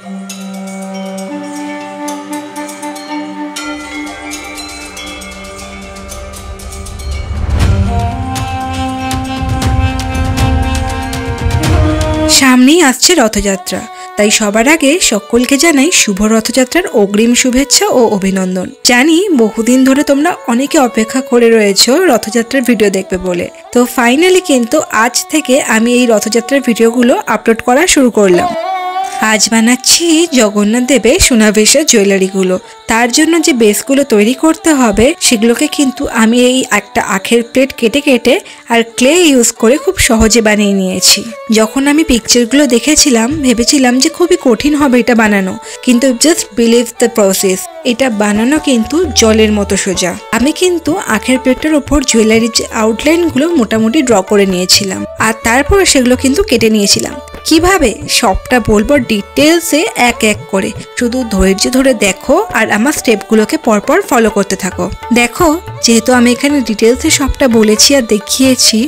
সামনেই আসছে রথযাত্রা, তাই সবার আগে সকলকে জানাই শুভ রথযাত্রার অগ্রিম শুভেচ্ছা ও অভিনন্দন। জানি বহুদিন ধরে তোমরা অনেকে অপেক্ষা করে রয়েছো রথযাত্রার ভিডিও দেখবে বলে, তো ফাইনালি কিন্তু আজ থেকে আমি এই রথযাত্রার ভিডিওগুলো আপলোড করা শুরু করলাম। আজ বানাচ্ছি জগন্নাথ দেবের সোনাবেশের জুয়েলারিগুলো। তার জন্য যে বেসগুলো তৈরি করতে হবে সেগুলোকে কিন্তু আমি এই একটা আখের প্লেট কেটে কেটে আর ক্লে ইউজ করে খুব সহজে বানিয়ে নিয়েছি। যখন আমি পিকচারগুলো দেখেছিলাম ভেবেছিলাম যে খুবই কঠিন হবে এটা বানানো, কিন্তু জাস্ট বিলিভ দ্য প্রসেস। এটা বানানো কিন্তু জলের মতো সোজা। আমি কিন্তু আখের প্লেটের ওপর জুয়েলারির যে আউটলাইনগুলো মোটামুটি ড্র করে নিয়েছিলাম, আর তারপর সেগুলো কিন্তু কেটে নিয়েছিলাম। কিভাবে সবটা বলবো ডিটেলসে এক এক করে, শুধু ধৈর্য ধরে দেখো আর আমার স্টেপগুলোকে পরপর ফলো করতে থাকো। দেখো, যেহেতু আমি এখানে ডিটেলসে সবটা বলেছি আর দেখিয়েছি,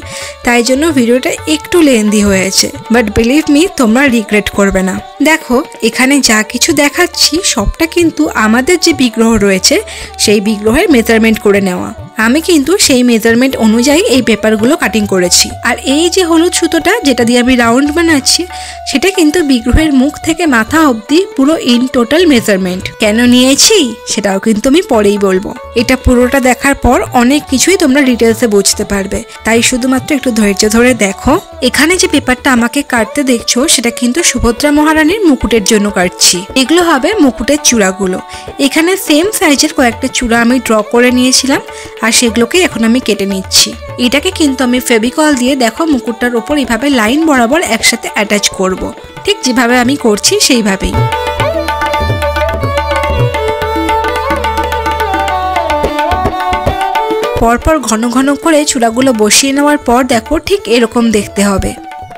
তাই জন্য ভিডিওটা একটু লেন্দি হয়েছে, বাট বিলিভ মি তোমরা রিগ্রেট করবে না। দেখো, এখানে যা কিছু দেখাচ্ছি সবটা কিন্তু আমাদের যে বিগ্রহ রয়েছে সেই বিগ্রহের মেজারমেন্ট করে নেওয়া। আমি কিন্তু সেই মেজারমেন্ট অনুযায়ী এই পেপারগুলো কাটিং করেছি। আর এই যে হলুদ সুতোটা যেটা দিয়ে আমি রাউন্ড বানাচ্ছি, সেটা কিন্তু বিগ্রহের মুখ থেকে মাথা অবধি পুরো ইন টোটাল মেজারমেন্ট। কেন নিয়েছি সেটাও কিন্তু আমি পরেই বলবো। এটা পুরোটা দেখার পর অনেক কিছুই তোমরা ডিটেলসে বুঝতে পারবে, তাই শুধুমাত্র একটু ধৈর্য ধরে দেখো। এখানে যে পেপারটা আমাকে কাটতে দেখছো সেটা কিন্তু সুভদ্রা মহারানীর মুকুটের জন্য কাটছি। এগুলো হবে মুকুটের চূড়াগুলো। এখানে সেম সাইজের কয়েকটা চূড়া আমি ড্র করে নিয়েছিলাম, আর সেগুলোকে এখন আমি কেটে নিচ্ছি। এটাকে কিন্তু আমি ফেভিকল দিয়ে দেখো মুকুটটার ওপর এইভাবে লাইন বরাবর একসাথে অ্যাটাচ করব, ঠিক যেভাবে আমি করছি সেইভাবেই। পরপর ঘন ঘন করে চূড়াগুলো বসিয়ে নেওয়ার পর দেখো ঠিক এরকম দেখতে হবে।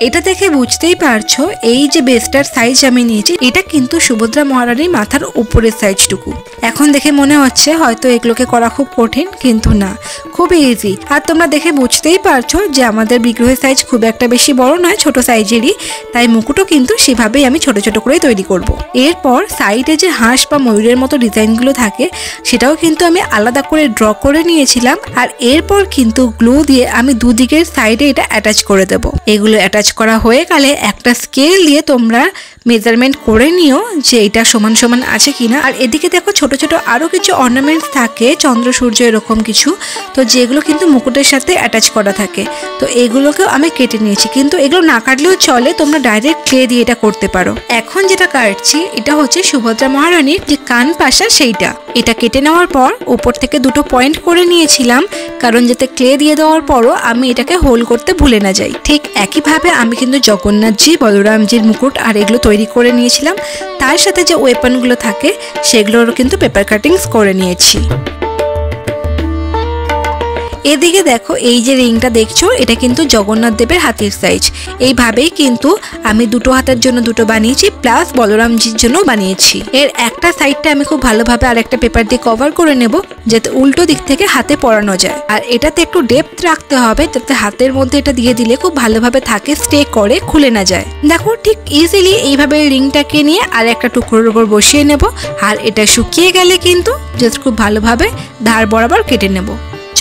এটা দেখে বুঝতেই পারছো এই যে বেসটার সাইজ আমি নিয়েছি এটা কিন্তু সুভদ্রা মহারানীর মাথার উপরের সাইজটুকু। এখন দেখে মনে হচ্ছে হয়তো এগুলোকে করা খুব কঠিন, কিন্তু না, খুবই ইজি। আর তোমরা দেখে বুঝতেই পারছো যে আমাদের বিগ্রহের সাইজ খুব একটা বেশি বড় নয়, ছোট সাইজেরই, তাই মুকুটও কিন্তু সেভাবেই আমি ছোট ছোট করে তৈরি করব। এরপর সাইডে যে হাঁস বা ময়ূরের মতো ডিজাইনগুলো থাকে সেটাও কিন্তু আমি আলাদা করে ড্র করে নিয়েছিলাম, আর এরপর কিন্তু গ্লু দিয়ে আমি দুদিকের সাইডে এটা অ্যাটাচ করে দেব। এগুলো অ্যাটাচ করা হয়ে গেলে একটা স্কেল দিয়ে তোমরা মেজারমেন্ট করে নিও যে এটা সমান সমান আছে কিনা। আর এদিকে দেখো ছোট ছোট আরো কিছু অর্নামেন্টস থাকে, চন্দ্র সূর্য এরকম কিছু, তো যেগুলো কিন্তু মুকুটের সাথে অ্যাটাচ করা থাকে, তো এগুলোকেও আমি কেটে নিয়েছি। কিন্তু এগুলো না কাটলেও চলে, তোমরা ডাইরেক্ট ক্লে দিয়ে এটা করতে পারো। এখন যেটা কাটছি এটা হচ্ছে সুভদ্রা মহারানীর যে কান পাশা সেইটা। এটা কেটে নেওয়ার পর উপর থেকে দুটো পয়েন্ট করে নিয়েছিলাম, কারণ যাতে ক্লে দিয়ে দেওয়ার পরও আমি এটাকে হোল করতে ভুলে না যাই। ঠিক একইভাবে আমি কিন্তু জগন্নাথজি, বলরামজির মুকুট আর এগুলো তৈরি করে নিয়েছিলাম। তার সাথে যে ওয়েপনগুলো থাকে সেগুলোরও কিন্তু পেপার কাটিংস করে নিয়েছি। এদিকে দেখো এই যে রিংটা দেখছো এটা কিন্তু জগন্নাথ দেবের হাতের সাইজ। এইভাবেই কিন্তু আমি দুটো হাতের জন্য দুটো বানিয়েছি, প্লাস বলরামজির জন্য বানিয়েছি। এর একটা সাইডটা আমি খুব ভালোভাবে আরেকটা পেপার দিয়ে কভার করে নেব যাতে উল্টো দিক থেকে হাতে পরানো যায়। আর এটাতে একটু ডেপথ রাখতে হবে যাতে হাতের মধ্যে এটা দিয়ে দিলে খুব ভালোভাবে থাকে, স্টে করে, খুলে না যায়। দেখো ঠিক ইজিলি এইভাবে রিংটাকে নিয়ে আর একটা টুকরোর উপর বসিয়ে নেব, আর এটা শুকিয়ে গেলে কিন্তু জাস্ট খুব ভালোভাবে ধার বরাবর কেটে নেব।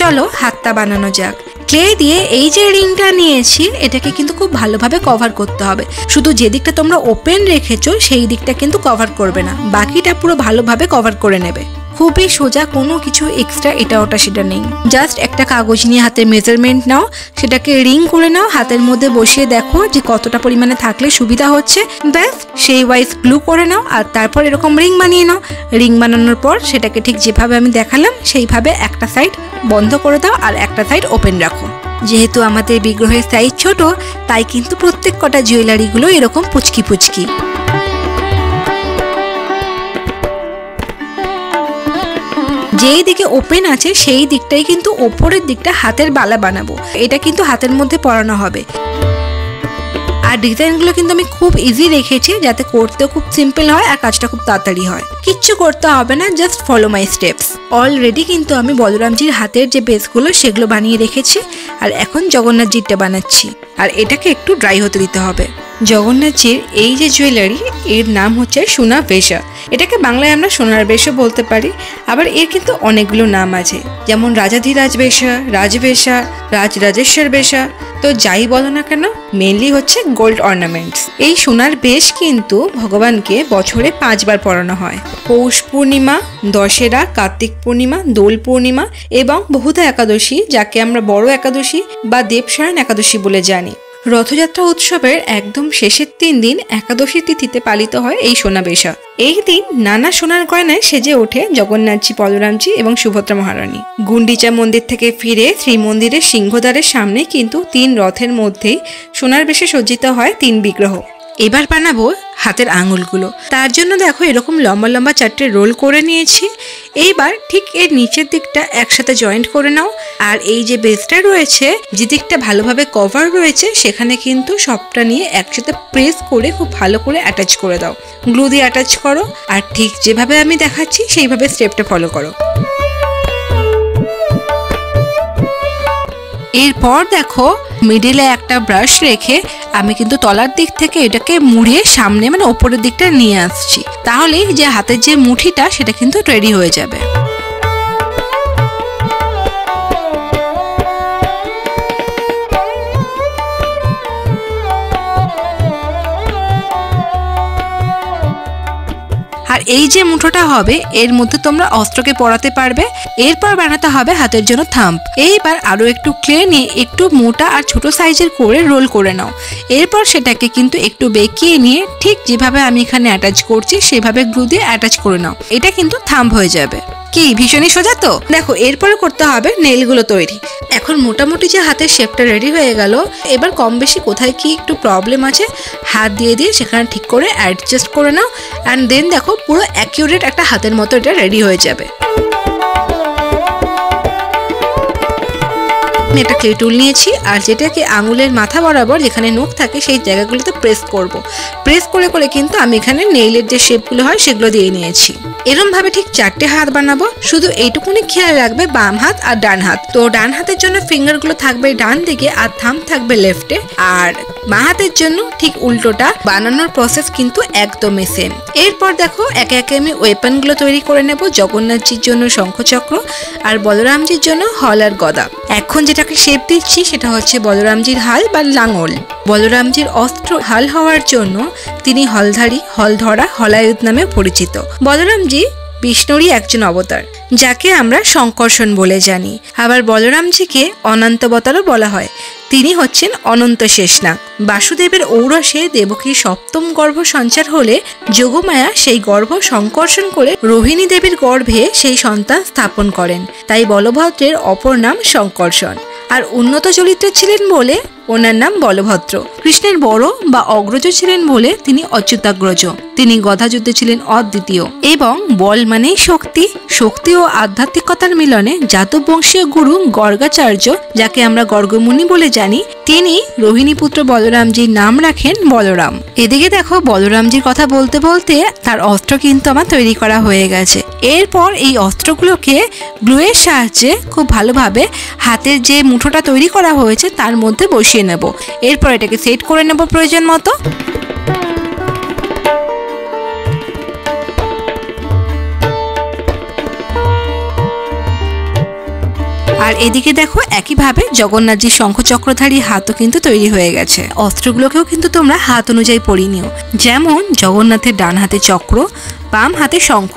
চলো হাতটা বানানো যাক। ক্লে দিয়ে এই যে রিংটা নিয়েছি এটাকে কিন্তু খুব ভালোভাবে কভার করতে হবে। শুধু যে দিকটা তোমরা ওপেন রেখেছো সেই দিকটা কিন্তু কভার করবে না, বাকিটা পুরো ভালোভাবে কভার করে নেবে। খুবই সোজা, কোনো কিছু এক্সট্রা এটা ওটা সেটা নেই। জাস্ট একটা কাগজ নিয়ে হাতের মেজারমেন্ট নাও, সেটাকে রিং করে নাও, হাতের মধ্যে বসিয়ে দেখো যে কতটা পরিমাণে থাকলে সুবিধা হচ্ছে, ব্যাস সেই ওয়াইজ গ্লু করে নাও। আর তারপর এরকম রিং বানিয়ে নাও। রিং বানানোর পর সেটাকে ঠিক যেভাবে আমি দেখালাম সেইভাবে একটা সাইড বন্ধ করে দাও আর একটা সাইড ওপেন রাখো। যেহেতু আমাদের বিগ্রহের সাইজ ছোট, তাই কিন্তু প্রত্যেক কটা জুয়েলারিগুলো এরকম পুচকি পুচকি। যেই দিকে ওপেন আছে সেই দিকটাই কিন্তু ওপরের দিকটা হাতের বালা বানাবো। এটা কিন্তু হাতের মধ্যে পরানো হবে। আর ডিজাইনগুলো কিন্তু আমি খুব ইজি রেখেছি যাতে করতে খুব সিম্পল হয় আর কাজটা খুব তাড়াতাড়ি হয়। কিচ্ছু করতে হবে না, just follow my steps. Already কিন্তু আমি বলরামজির হাতের যে বেসগুলো সেগুলো বানিয়ে রেখেছি, আর এখন জগন্নাথজিরটা বানাচ্ছি। আর এটাকে একটু ড্রাই হতে দিতে হবে। জগন্নাথজির এই যে জুয়েলারি, এর নাম হচ্ছে সোনা বেশা। এটাকে বাংলায় আমরা সোনার বেশও বলতে পারি, আবার এর কিন্তু অনেকগুলো নাম আছে, যেমন রাজাধিরাজ বেশা, রাজবেশা, রাজরাজেশ্বর বেশা। তো যাই বলো না কেন, মেনলি হচ্ছে গোল্ড অর্নামেন্টস। এই সোনার বেশ কিন্তু ভগবানকে বছরে 5 বার পরানো হয়। পৌষ পূর্ণিমা, দশেরা, কার্তিক পূর্ণিমা, দোল পূর্ণিমা এবং বহুধা একাদশী, যাকে আমরা বড় একাদশী বা দেবসায়ন একাদশী বলে জানি। রথযাত্রা উৎসবের একদম শেষের 3 দিন একাদশী তিথিতে পালিত হয় এই সোনাবেশা। এই দিন নানা সোনার গয়নায় সেজে ওঠে জগন্নাথজি, বলরামজি এবং সুভদ্রা মহারানী। গুন্ডিচা মন্দির থেকে ফিরে শ্রীমন্দিরের সিংহদ্বারের সামনে কিন্তু 3 রথের মধ্যেই সোনার বেশে সজ্জিত হয় 3 বিগ্রহ। এবার বানাবো হাতের আঙুলগুলো। তার জন্য দেখো এরকম লম্বা লম্বা 4টে রোল করে নিয়েছি। এইবার ঠিক এর নিচের দিকটা একসাথে জয়েন্ট করে নাও, আর এই যে বেসটা রয়েছে, যে দিকটা ভালোভাবে কভার রয়েছে, সেখানে কিন্তু সবটা নিয়ে একসাথে প্রেস করে খুব ভালো করে অ্যাটাচ করে দাও। গ্লু দিয়ে অ্যাটাচ করো, আর ঠিক যেভাবে আমি দেখাচ্ছি সেইভাবে স্টেপটা ফলো করো। এরপর দেখো মিডিলে একটা ব্রাশ রেখে আমি কিন্তু তলার দিক থেকে এটাকে মুড়িয়ে সামনে মানে ওপরের দিকটা নিয়ে আসছি, তাহলে যে হাতের যে মুঠিটা সেটা কিন্তু রেডি হয়ে যাবে। আর এই যে মুঠোটা হবে এর মধ্যে তোমরা অস্ত্রকে পরাতে পারবে। এরপর বানাতে হবে হাতের জন্য থাম্ব। এইবার আরো একটু ক্লে নিয়ে একটু মোটা আর ছোট সাইজের করে রোল করে নাও। এরপর সেটাকে কিন্তু একটু বেঁকিয়ে নিয়ে ঠিক যেভাবে আমি এখানে অ্যাটাচ করছি সেভাবে গ্লু দিয়ে অ্যাটাচ করে নাও। এটা কিন্তু থাম্ব হয়ে যাবে। কি ভীষণই সোজা তো? দেখো এরপরে করতে হবে নেইলগুলো তৈরি। এখন মোটামুটি যে হাতের শেপটা রেডি হয়ে গেল, এবার কম বেশি কোথায় কি একটু প্রবলেম আছে হাত দিয়ে দিয়ে সেখানে ঠিক করে অ্যাডজাস্ট করে নাও, অ্যান্ড দেন দেখো পুরো অ্যাকিউরেট একটা হাতের মতো এটা রেডি হয়ে যাবে। আমি একটা ক্লে টুল নিয়েছি, আর যেটাকে আঙুলের মাথা বরাবর যেখানে নখ থাকে সেই জায়গাগুলোতে প্রেস করব। প্রেস করে করে কিন্তু আমি এখানে নেইলের যে শেপগুলো হয় সেগুলো দিয়ে নিয়েছি। এরকম ভাবে ঠিক 4টে হাত বানাবো। শুধু এইটুকুনি খেয়াল রাখবে বাম হাত আর ডান হাত। তো ডান হাতের জন্য ফিঙ্গারগুলো থাকবে ডান দিকে আর থাম্ব থাকবে লেফটে, আর বাঁ হাতের জন্য ঠিক উল্টোটা। বানানোর প্রসেস কিন্তু একদমই সেম। এরপর দেখো একে একে আমি ওয়েপনগুলো তৈরি করে নেব। জগন্নাথজির জন্য শঙ্খচক্র, আর বলরামজির জন্য হল আর গদা। এখন যেটাকে শেপ দিচ্ছি সেটা হচ্ছে বলরামজির হাল বা লাঙল। বলরামজির অস্ত্র হাল হওয়ার জন্য তিনি হলধারী, হলধরা, হলায়ুধ নামে পরিচিত। বলরামজি বিষ্ণুরই একজন অবতার, যাকে আমরা শঙ্কর্ষণ বলে জানি। আবার বলরামজিকে অনন্তবতারও বলা হয়। তিনি হচ্ছেন অনন্ত শেষনাগ। বাসুদেবের ঔরসে দেবকীর 7ম গর্ভ সঞ্চার হলে যোগমায়া সেই গর্ভ সংকর্ষণ করে রোহিণী দেবীর গর্ভে সেই সন্তান স্থাপন করেন। তাই বলভদ্রের অপর নাম শঙ্কর্ষণ। আর উন্নত চরিত্রের ছিলেন বলে ওনার নাম বলভদ্র। কৃষ্ণের বড় বা অগ্রজ ছিলেন বলে তিনি অচ্যুতাগ্রজ। তিনি গদাযুদ্ধে ছিলেন অদ্বিতীয়। এবং বল মানেই শক্তি, শক্তি ও আধ্যাত্মিকতার মিলনে যাদব বংশীয় গুরু গর্গাচার্য, যাকে আমরা গর্গমুনি বলে জানি, তিনি রোহিণীপুত্র বলরামজির নাম রাখেন বলরাম। এদিকে দেখো বলরামজির কথা বলতে বলতে তার অস্ত্র কিন্তু আমার তৈরি করা হয়ে গেছে। এরপর এই অস্ত্রগুলোকে গ্লুয়ের সাহায্যে খুব ভালোভাবে হাতের যে মুঠোটা তৈরি করা হয়েছে তার মধ্যে বসিয়ে নেব। এরপর এটাকে সেট করে নেব প্রয়োজন মতো। আর এদিকে দেখো একইভাবে জগন্নাথজির শঙ্খচক্রধারী হাতও কিন্তু তৈরি হয়ে গেছে। অস্ত্রগুলোকেও কিন্তু তোমরা হাত অনুযায়ী পরিয়ে নিও। যেমন জগন্নাথের ডান হাতে চক্র, বাম হাতে শঙ্খ।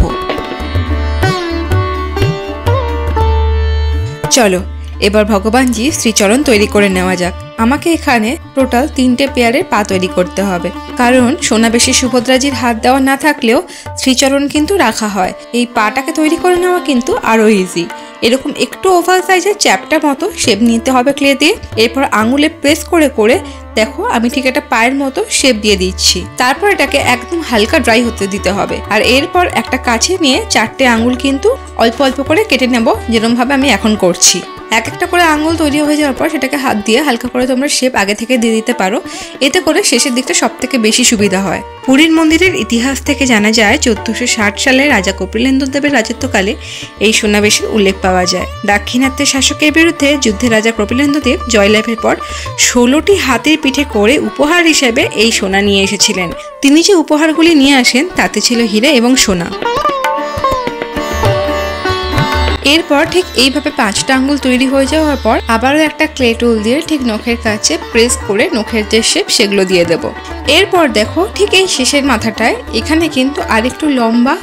চলো এবার ভগবানজি শ্রীচরণ তৈরি করে নেওয়া যাক। আমাকে এখানে টোটাল 3টে পেয়ারের পা তৈরি করতে হবে, কারণ সোনাবেশী সুভদ্রাজির হাত দেওয়া না থাকলেও শ্রীচরণ কিন্তু রাখা হয়। এই পাটাকে তৈরি করে নেওয়া কিন্তু আরো ইজি। এরকম একটু ওভাল সাইজের চ্যাপটা মতো শেপ নিতে হবে ক্লে দিয়ে। এরপর আঙুলে প্রেস করে করে দেখো আমি ঠিক একটা পায়ের মতো শেপ দিয়ে দিচ্ছি। তারপর এটাকে একদম হালকা ড্রাই হতে দিতে হবে। আর এরপর একটা কাছে নিয়ে 4টে আঙুল কিন্তু অল্প অল্প করে কেটে নেব, যেরকম ভাবে আমি এখন করছি। এক একটা করে আঙুল তৈরি হয়ে যাওয়ার পর সেটাকে হাত দিয়ে হালকা করে তোমরা শেপ আগে থেকে দিয়ে দিতে পারো, এতে করে শেষের দিকটা সব থেকে বেশি সুবিধা হয়। পুরীর মন্দিরের ইতিহাস থেকে জানা যায় 1460 সালে রাজা কপিলেন্দ্র দেবের রাজত্বকালে এই সোনাবেশের উল্লেখ পাওয়া যায়। দাক্ষিণাত্যের শাসকের বিরুদ্ধে যুদ্ধে রাজা কপিলেন্দ্র দেব জয়লাভের পর 16টি হাতির পিঠে করে উপহার হিসেবে এই সোনা নিয়ে এসেছিলেন। তিনি যে উপহারগুলি নিয়ে আসেন তাতে ছিল হীরা এবং সোনা। এরপর ঠিক এইভাবে 5টা আঙ্গুল তৈরি হয়ে যাওয়ার পর আবারও একটা ক্লে টুল দিয়ে ঠিক নখের কাছে প্রেস করে নখের যে শেপ সেগুলো দিয়ে দেব। এরপর দেখো ঠিক এই শেষের মাথাটায় এখানে কিন্তু আরেকটু লম্বা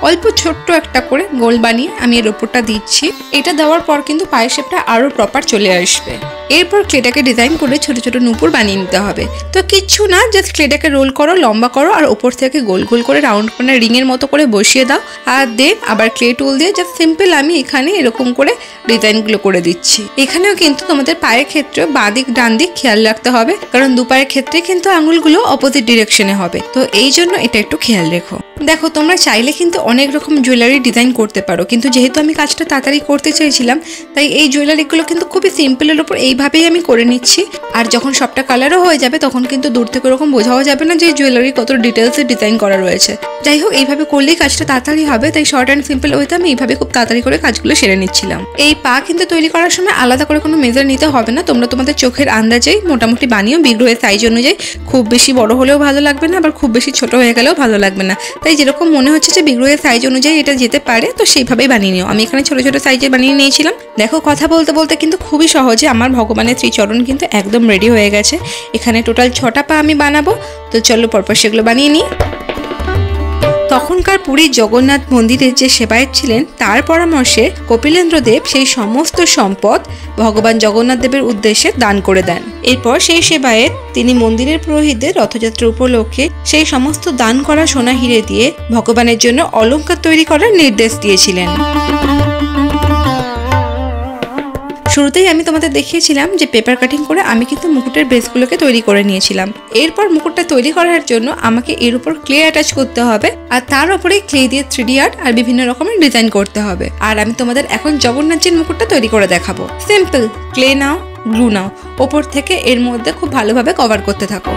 অল্প ছোট্ট একটা করে গোল বানিয়ে আমি এর ওপরটা দিচ্ছি। এটা দেওয়ার পর কিন্তু পায়ের শেপটা আরো প্রপার চলে আসবে। এরপর ক্লেটাকে ডিজাইন করে ছোট ছোট নুপুর বানিয়ে নিতে হবে। তো কিচ্ছু না, জাস্ট ক্লেটাকে রোল করো, লম্বা করো আর ওপর থেকে গোল গোল করে রাউন্ড করে রিং এর মতো করে বসিয়ে দাও। আর দেন আবার ক্লে টুল দিয়ে জাস্ট সিম্পল আমি এখানে এরকম করে ডিজাইনগুলো করে দিচ্ছি। এখানেও কিন্তু তোমাদের পায়ের ক্ষেত্রে বাঁ দিক ডান দিক খেয়াল রাখতে হবে, কারণ দুপায়ের ক্ষেত্রে কিন্তু আঙুলগুলো অপোজিট ডিরেকশনে হবে। তো এই জন্য এটা একটু খেয়াল রেখো। দেখো তোমরা চাইলে কিন্তু অনেক রকম জুয়েলারি ডিজাইন করতে পারো, কিন্তু যেহেতু আমি কাজটা তাড়াতাড়ি করতে চাইছিলাম তাই এই জুয়েলারিগুলো কিন্তু খুবই সিম্পলের উপর এইভাবেই আমি করে নিচ্ছি। আর যখন সবটা কালারও হয়ে যাবে তখন কিন্তু দূর থেকে ওরকম বোঝাও যাবে না যে জুয়েলারি কত ডিটেলসে ডিজাইন করা রয়েছে। যাই হোক, এইভাবে করলেই কাজটা তাড়াতাড়ি হবে, তাই শর্ট অ্যান্ড সিম্পল ওয়েতে আমি এইভাবে খুব তাড়াতাড়ি করে কাজগুলো সেরে নিচ্ছিলাম। এই পা কিন্তু তৈরি করার সময় আলাদা করে কোনো মেজার নিতে হবে না, তোমরা তোমাদের চোখের আন্দাজেই মোটামুটি বানিয়েও বিগ্রহের সাইজ অনুযায়ী। খুব বেশি বড় হলেও ভালো লাগবে না, আবার খুব বেশি ছোট হয়ে গেলেও ভালো লাগবে না। তাই যেরকম মনে হচ্ছে যে বিগ্রহের সাইজ অনুযায়ী এটা যেতে পারে তো সেইভাবেই বানিয়ে নিও। আমি এখানে ছোট ছোট সাইজে বানিয়ে নিয়েছিলাম। দেখো কথা বলতে বলতে কিন্তু খুবই সহজে আমার ভগবানের শ্রীচরণ কিন্তু একদম রেডি হয়ে গেছে। এখানে টোটাল 6টা পা আমি বানাবো, তো চলো পরপর সেগুলো বানিয়ে নিই। তখনকার পুরীর জগন্নাথ মন্দিরের যে সেবায়েত ছিলেন তার পরামর্শে কপিলেন্দ্র দেব সেই সমস্ত সম্পদ ভগবান জগন্নাথ দেবের উদ্দেশ্যে দান করে দেন। এরপর সেই সেবায়েত তিনি মন্দিরের পুরোহিতদের রথযাত্রা উপলক্ষে সেই সমস্ত দান করা সোনা হিরে দিয়ে ভগবানের জন্য অলংকার তৈরি করার নির্দেশ দিয়েছিলেন। শুরুতেই আমি তোমাদের দেখিয়েছিলাম যে পেপার কাটিং করে আমি কিন্তু মুকুটের বেসগুলোকে তৈরি করে নিয়েছিলাম। এরপর মুকুটটা তৈরি করার জন্য আমাকে এর উপর ক্লে অ্যাটাচ করতে হবে, আর তার উপরে ক্লে দিয়ে 3D আর্ট আর বিভিন্ন রকমের ডিজাইন করতে হবে। আর আমি তোমাদের এখন জগন্নাথজির মুকুটটা তৈরি করে দেখাবো। সিম্পল, ক্লে নাও, গ্লু নাও, ওপর থেকে এর মধ্যে খুব ভালোভাবে কভার করতে থাকো।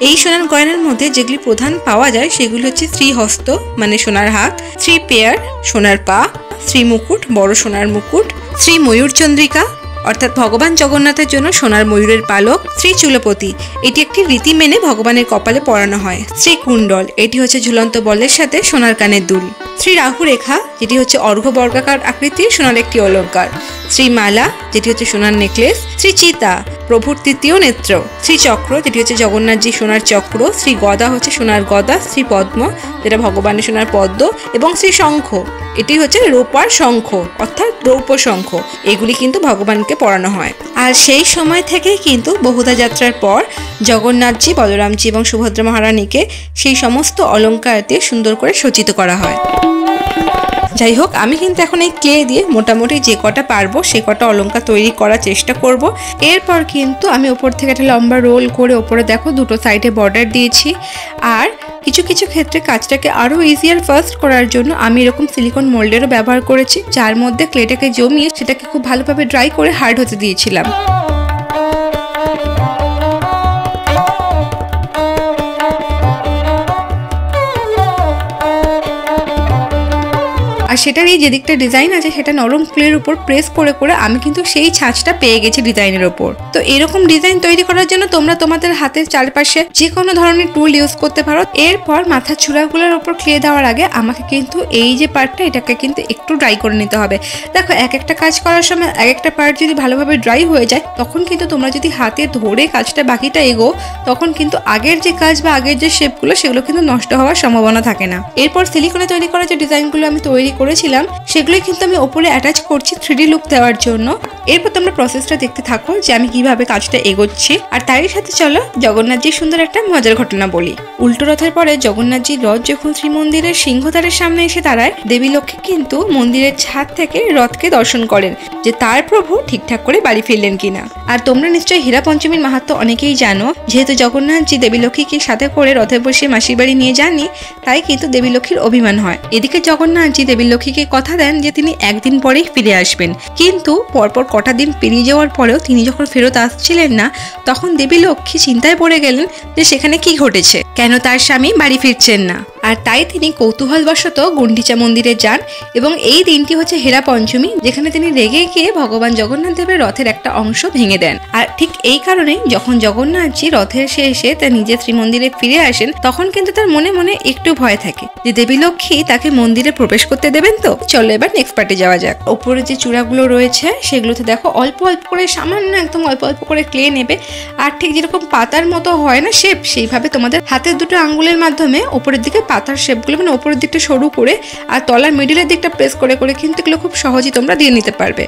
এই সোনার গয়নার মধ্যে যেগুলি প্রধান পাওয়া যায় সেগুলি হচ্ছে শ্রীহস্ত মানে সোনার হাত, শ্রী পেয়ার সোনার পা, শ্রী মুকুট বড় সোনার মুকুট, শ্রী ময়ূর চন্দ্রিকা অর্থাৎ ভগবান জগন্নাথের জন্য সোনার ময়ূরের পালক, শ্রী চুলপতি এটি একটি রীতি মেনে ভগবানের কপালে পরানো হয়, শ্রী কুণ্ডল এটি হচ্ছে ঝুলন্ত বলের সাথে সোনার কানের দুল, শ্রী রাহু রেখা যেটি হচ্ছে অর্ঘ্য বর্গাকার আকৃতির সোনার একটি অলঙ্কার, শ্রী মালা যেটি হচ্ছে সোনার নেকলেস, শ্রী চিতা প্রভুর তৃতীয় নেত্র, শ্রী চক্র যেটি হচ্ছে জগন্নাথজি সোনার চক্র, শ্রী গদা হচ্ছে সোনার গদা, শ্রী পদ্ম যেটা ভগবানের সোনার পদ্ম এবং শ্রী শঙ্খ এটি হচ্ছে রূপার শঙ্খ অর্থাৎ রৌপ্য শঙ্খ। এগুলি কিন্তু ভগবানকে পরানো হয়। আর সেই সময় থেকেই কিন্তু বহুদা যাত্রার পর জগন্নাথজি, বলরামজি এবং সুভদ্রা মহারানীকে সেই সমস্ত অলঙ্কার দিয়ে সুন্দর করে সজ্জিত করা হয়। যাই হোক, আমি কিন্তু এখন এই ক্লে দিয়ে মোটামুটি যে কটা পারবো সে কটা অলঙ্কার তৈরি করার চেষ্টা করব। এরপর কিন্তু আমি ওপর থেকে একটা লম্বা রোল করে ওপরে দেখো দুটো সাইডে বর্ডার দিয়েছি। আর কিছু কিছু ক্ষেত্রে কাজটাকে আরও ইজিয়ার ফাস্ট করার জন্য আমি এরকম সিলিকন মোল্ডেরও ব্যবহার করেছি, যার মধ্যে ক্লেটাকে জমিয়ে সেটাকে খুব ভালোভাবে ড্রাই করে হার্ড হতে দিয়েছিলাম। আর সেটারই যে দিকটা ডিজাইন আছে সেটা নরম ক্লের উপর প্রেস করে করে আমি কিন্তু সেই ছাঁচটা পেয়ে গেছি ডিজাইনের ওপর। তো এরকম ডিজাইন তৈরি করার জন্য তোমরা তোমাদের হাতের চারপাশে যে কোনো ধরনের টুল ইউজ করতে পারো। এরপর মাথার চূড়াগুলোর ওপর ক্লে দেওয়ার আগে আমাকে কিন্তু এই যে পার্টটা এটাকে কিন্তু একটু ড্রাই করে নিতে হবে। দেখো এক একটা কাজ করার সময় এক একটা পার্ট যদি ভালোভাবে ড্রাই হয়ে যায় তখন কিন্তু তোমরা যদি হাতে ধরে কাজটা বাকিটা এগো তখন কিন্তু আগের যে কাজ বা আগের যে শেপগুলো সেগুলো কিন্তু নষ্ট হওয়ার সম্ভাবনা থাকে না। এরপর সিলিকনে তৈরি করা যে ডিজাইনগুলো আমি তৈরি করে করেছিলাম সেগুলোই কিন্তু আমি ওপরে অ্যাটাচ করছি 3D লুক দেওয়ার জন্য। এরপর তোমরা প্রসেসটা দেখতে থাকো যে আমি কিভাবে কাজটা এগোচ্ছি। আর তারই সাথে চলো জগন্নাথজির সুন্দর একটা মজার ঘটনা বলি। উল্টো রথের পরে জগন্নাথজির রথ যখন শ্রীমন্দিরের সিংহদ্বারের সামনে এসে দাঁড়ায়, দেবী লক্ষ্মী কিন্তু মন্দিরের ছাদ থেকে রথকে দর্শন করেন যে তার প্রভু ঠিকঠাক করে বাড়ি ফিরলেন কিনা। আর তোমরা নিশ্চয়ই হীরা পঞ্চমীর মাহাত্ম্য অনেকেই জানো। যেহেতু জগন্নাথজি দেবী লক্ষ্মীকে সাথে করে রথে বসে মাসির বাড়ি নিয়ে যাননি, তাই কিন্তু দেবী লক্ষ্মীর অভিমান হয়। এদিকে জগন্নাথজি দেবী লক্ষ্মীকে কথা দেন যে তিনি একদিন পরেই ফিরে আসবেন, কিন্তু পরপর কটা দিন পেরিয়ে যাওয়ার পরেও তিনি যখন ফেরত আসছিলেন না, তখন দেবী লক্ষ্মী চিন্তায় পড়ে গেলেন যে সেখানে কি ঘটেছে, কেন তার স্বামী বাড়ি ফিরছেন না। আর তাই তিনি কৌতূহলবশত গুন্ডিচা মন্দিরে যান এবং এই দিনটি হচ্ছে হীরা পঞ্চমী, যেখানে তিনি রেগে গিয়ে ভগবান জগন্নাথ দেবের রথের একটা অংশ ভেঙে দেন। আর ঠিক এই কারণেই যখন জগন্নাথজি রথের শেষে তার নিজের শ্রীমন্দিরে ফিরে আসেন, তখন কিন্তু তার মনে মনে একটু ভয় থাকে যে দেবী লক্ষ্মী তাকে মন্দিরে প্রবেশ করতে দেবেন তো। চলো এবার নেক্সট পার্টে যাওয়া যাক। ওপরে যে চূড়াগুলো রয়েছে সেগুলোতে দেখো অল্প অল্প করে, সামান্য একদম অল্প অল্প করে ক্লে নেবে, আর ঠিক যেরকম পাতার মতো হয় না শেপ, সেইভাবে তোমাদের হাতের দুটো আঙ্গুলের মাধ্যমে ওপরের দিকে পাতার শেপগুলো, মানে ওপরের দিকটা সরু করে আর তলার মিডিলের দিকটা প্রেস করে করে কিন্তু এগুলো খুব সহজেই তোমরা দিয়ে নিতে পারবে।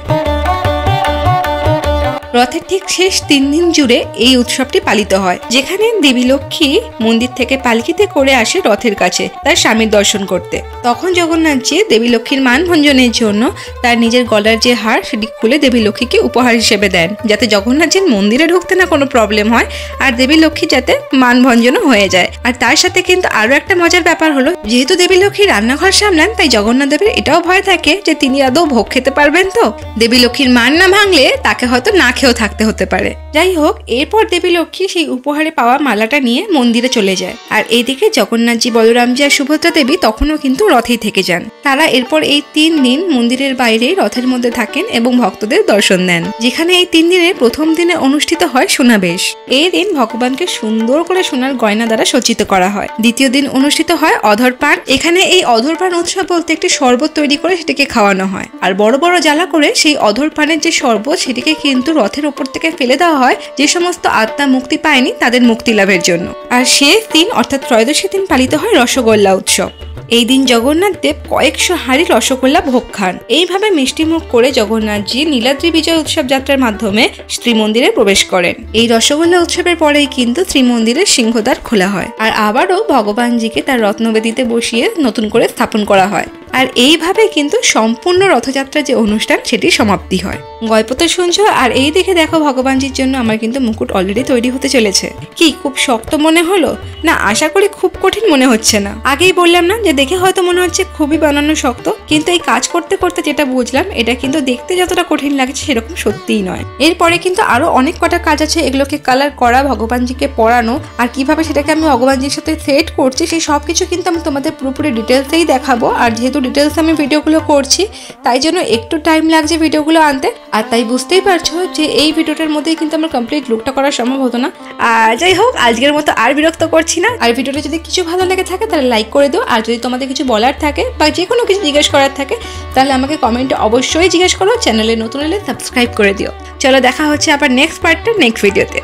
রথের ঠিক শেষ 3 দিন জুড়ে এই উৎসবটি পালিত হয়, যেখানে দেবী লক্ষ্মী মন্দির থেকে পালকিতে করে আসে রথের কাছে তার স্বামীর দর্শন করতে। তখন জগন্নাথজি দেবী লক্ষ্মীর মান ভঞ্জনের জন্য তার নিজের গলার যে হার সেটি খুলে দেবী লক্ষ্মীকে উপহার হিসেবে দেন, যাতে জগন্নাথজির মন্দিরে ঢুকতে না কোনো প্রবলেম হয় আর দেবী লক্ষ্মী যাতে মান ভঞ্জনও হয়ে যায়। আর তার সাথে কিন্তু আরো একটা মজার ব্যাপার হলো, যেহেতু দেবী লক্ষ্মী রান্নাঘর সামলান, তাই জগন্নাথ দেবের এটাও ভয় থাকে যে তিনি আদৌ ভোগ খেতে পারবেন তো। দেবী লক্ষ্মীর মান না ভাঙলে তাকে হয়তো না থাকতে হতে পারে। যাই হোক, এরপর দেবী লক্ষ্মী সেই উপহারে পাওয়া মালাটা নিয়ে মন্দিরে চলে যায়। আর এইদিকে জগন্নাথজি, বলরামজি আর সুভদ্রা দেবী তখনও কিন্তু রথেই থেকে যান। তারা এরপর এই 3 দিন মন্দিরের বাইরে রথের মধ্যে থাকেন এবং ভক্তদের দর্শন দেন, যেখানে এই 3 দিনের প্রথম দিনে অনুষ্ঠিত হয় সোনাবেশ। এই দিন ভগবানকে সুন্দর করে সোনার গয়না দ্বারা সজ্জিত করা হয়। দ্বিতীয় দিন অনুষ্ঠিত হয় অধরপান। এখানে এই অধরপান উৎসব বলতে একটি শরবত তৈরি করে সেটিকে খাওয়ানো হয়, আর বড় বড় জ্বালা করে সেই অধরপানের যে শরবত সেটিকে কিন্তু রথের উপর থেকে ফেলে দেওয়া হয় যে সমস্ত আত্মা মুক্তি পায়নি তাদের মুক্তি লাভের জন্য। আর শেষ দিন অর্থাৎ ত্রয়োদশী দিন পালিত হয় রসগোল্লা উৎসব। এই দিন জগন্নাথ দেব কয়েকশো হাঁড়ি রসগোল্লা ভোগ খান। এইভাবে মিষ্টিমুখ করে জগন্নাথজি নীলাদ্রি বিজয় উৎসব যাত্রার মাধ্যমে শ্রীমন্দিরে প্রবেশ করেন। এই রসগোল্লা উৎসবের পরেই কিন্তু শ্রীমন্দিরের সিংহদ্বার খোলা হয়, আর আবারও ভগবানজিকে তার রত্নবেদিতে বসিয়ে নতুন করে স্থাপন করা হয়। আর এইভাবে কিন্তু সম্পূর্ণ রথযাত্রার যে অনুষ্ঠান সেটি সমাপ্তি হয়। গল্পটা শুনছো আর এই দেখে দেখো ভগবানজির জন্য আমার কিন্তু মুকুট অলরেডি তৈরি হতে চলেছে। কি খুব শক্ত মনে হলো না? আশা করি খুব কঠিন মনে হচ্ছে না। আগেই বললাম না যে দেখে হয়তো মনে হচ্ছে খুবই বানানো শক্ত, কিন্তু এই কাজ করতে করতে যেটা বুঝলাম এটা কিন্তু দেখতে যতটা কঠিন লাগছে সেরকম সত্যিই নয়। এরপরে কিন্তু আরো অনেক কটা কাজ আছে, এগুলোকে কালার করা, ভগবানজিকে পরানো, আর কিভাবে সেটাকে আমি ভগবানজির সাথে সেট করছি সেই সবকিছু কিন্তু আমি তোমাদের পুরোপুরি ডিটেলসেই দেখাবো। আর যেহেতু ডিটেলস আমি ভিডিওগুলো করছি তাই জন্য একটু টাইম লাগছে ভিডিওগুলো আনতে, আর তাই বুঝতেই পারছো যে এই ভিডিওটার মধ্যেই কিন্তু আমার কমপ্লিট লুকটা করা সম্ভব হতো না। আর যাই হোক, আজকের মতো আর বিরক্ত করছি না। আর ভিডিওটা যদি কিছু ভালো লেগে থাকে তাহলে লাইক করে দিও, আর যদি তোমাদের কিছু বলার থাকে বা যে কোনো কিছু জিজ্ঞেস করার থাকে তাহলে আমাকে কমেন্টে অবশ্যই জিজ্ঞেস করো। চ্যানেলে নতুন হলে সাবস্ক্রাইব করে দিও। চলো দেখা হচ্ছে আবার নেক্সট পার্টটা নেক্সট ভিডিওতে।